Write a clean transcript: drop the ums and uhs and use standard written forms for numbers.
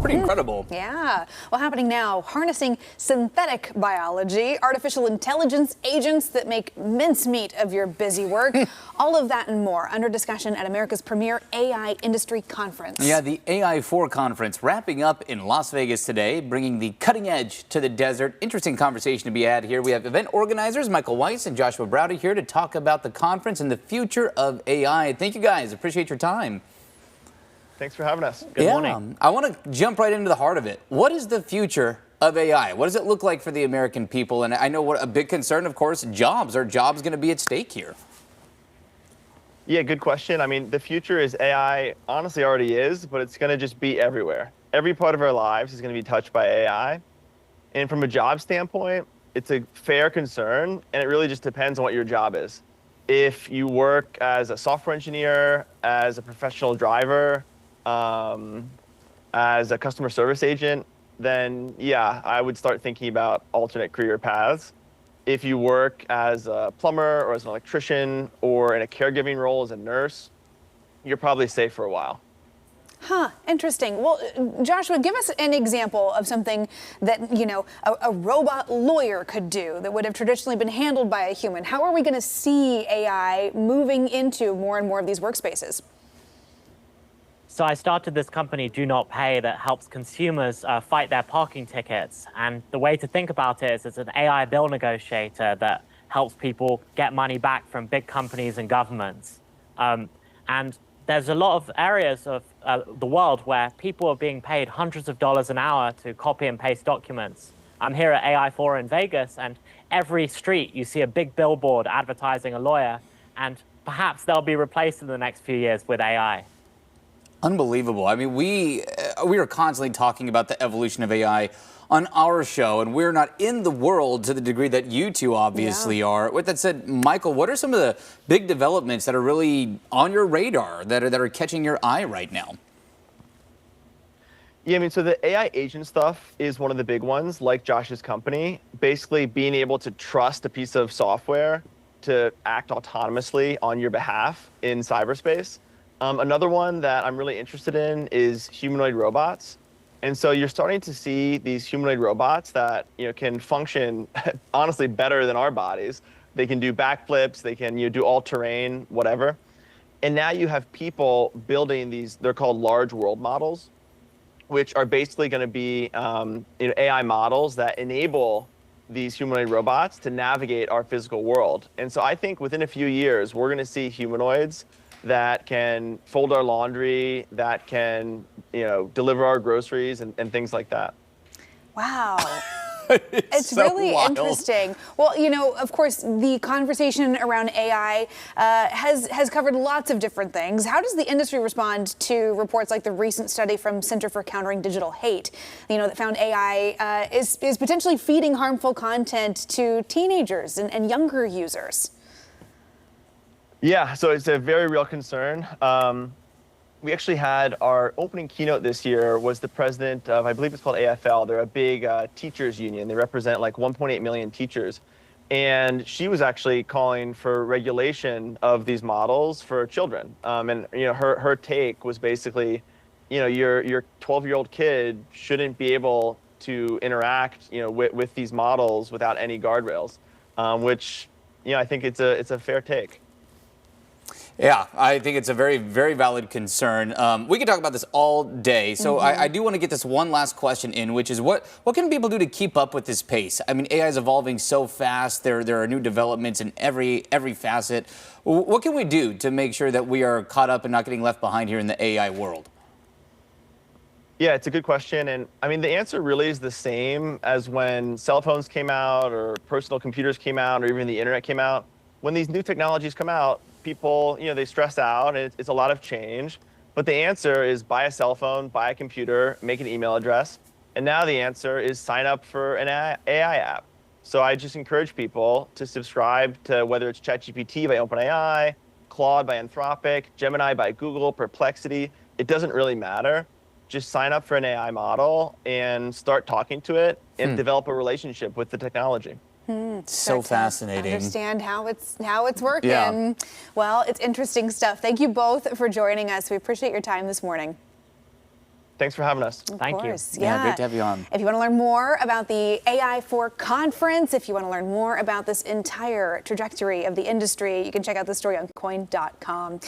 Pretty incredible. Yeah. Well, happening now, harnessing synthetic biology, artificial intelligence agents that make mincemeat of your busy work. All of that and more under discussion at America's premier AI industry conference. Yeah, the Ai4 Conference wrapping up in Las Vegas today, bringing the cutting edge to the desert. Interesting conversation to be had here. We have event organizers Michael Weiss and Joshua Browder here to talk about the conference and the future of AI. Thank you guys. Appreciate your time. Thanks for having us. Good morning. I want to jump right into the heart of it. What is the future of AI? What does it look like for the American people? And I know what a big concern, of course, jobs. Are jobs going to be at stake here? Yeah, good question. I mean, the future is AI, honestly already is, but it's going to just be everywhere. Every part of our lives is going to be touched by AI. And from a job standpoint, it's a fair concern, and it really just depends on what your job is. If you work as a software engineer, as a professional driver, as a customer service agent, then yeah, I would start thinking about alternate career paths. If you work as a plumber or as an electrician or in a caregiving role as a nurse, you're probably safe for a while. Huh, interesting. Well, Joshua, give us an example of something that, you know, a robot lawyer could do that would have traditionally been handled by a human. How are we going to see AI moving into more and more of these workspaces? So I started this company, Do Not Pay, that helps consumers fight their parking tickets. And the way to think about it is it's an AI bill negotiator that helps people get money back from big companies and governments. And there's a lot of areas of the world where people are being paid hundreds of dollars an hour to copy and paste documents. I'm here at AI4 in Vegas, and every street you see a big billboard advertising a lawyer, and perhaps they'll be replaced in the next few years with AI. Unbelievable. I mean, we are constantly talking about the evolution of AI on our show, and we're not in the world to the degree that you two obviously are. With that said, Michael, what are some of the big developments that are really on your radar, that are catching your eye right now? Yeah, I mean, so the AI agent stuff is one of the big ones, like Josh's company. Basically being able to trust a piece of software to act autonomously on your behalf in cyberspace. Another one that I'm really interested in is humanoid robots. And so you're starting to see these humanoid robots that, you know, can function honestly better than our bodies. They can do backflips, they can do all-terrain, whatever. And now you have people building these, they're called large world models, which are basically going to be AI models that enable these humanoid robots to navigate our physical world. And so I think within a few years, we're going to see humanoids that can fold our laundry, that can, deliver our groceries and things like that. Wow. It's so really wild. Interesting. Well, of course, the conversation around AI has covered lots of different things. How does the industry respond to reports like the recent study from Center for Countering Digital Hate, that found AI is potentially feeding harmful content to teenagers and younger users? Yeah, so it's a very real concern. We actually had our opening keynote this year was the president of, I believe it's called AFL. They're a big teachers union. They represent like 1.8 million teachers. And she was actually calling for regulation of these models for children. And her take was basically, your 12-year-old kid shouldn't be able to interact, with these models without any guardrails, which, I think it's a fair take. Yeah, I think it's a very, very valid concern. We could talk about this all day, so I do want to get this one last question in, which is what can people do to keep up with this pace? I mean, AI is evolving so fast. There are new developments in every facet. What can we do to make sure that we are caught up and not getting left behind here in the AI world? Yeah, it's a good question. And I mean, the answer really is the same as when cell phones came out or personal computers came out or even the internet came out. When these new technologies come out, people, they stress out, and it's a lot of change. But the answer is buy a cell phone, buy a computer, make an email address. And now the answer is sign up for an AI app. So I just encourage people to subscribe to whether it's ChatGPT by OpenAI, Claude by Anthropic, Gemini by Google, Perplexity. It doesn't really matter. Just sign up for an AI model and start talking to it and develop a relationship with the technology. So fascinating. Understand how it's working. Yeah. Well, it's interesting stuff. Thank you both for joining us. We appreciate your time this morning. Thanks for having us. Thank you. Yeah, great to have you on. If you want to learn more about the AI4 conference, if you want to learn more about this entire trajectory of the industry, you can check out the story on coin.com.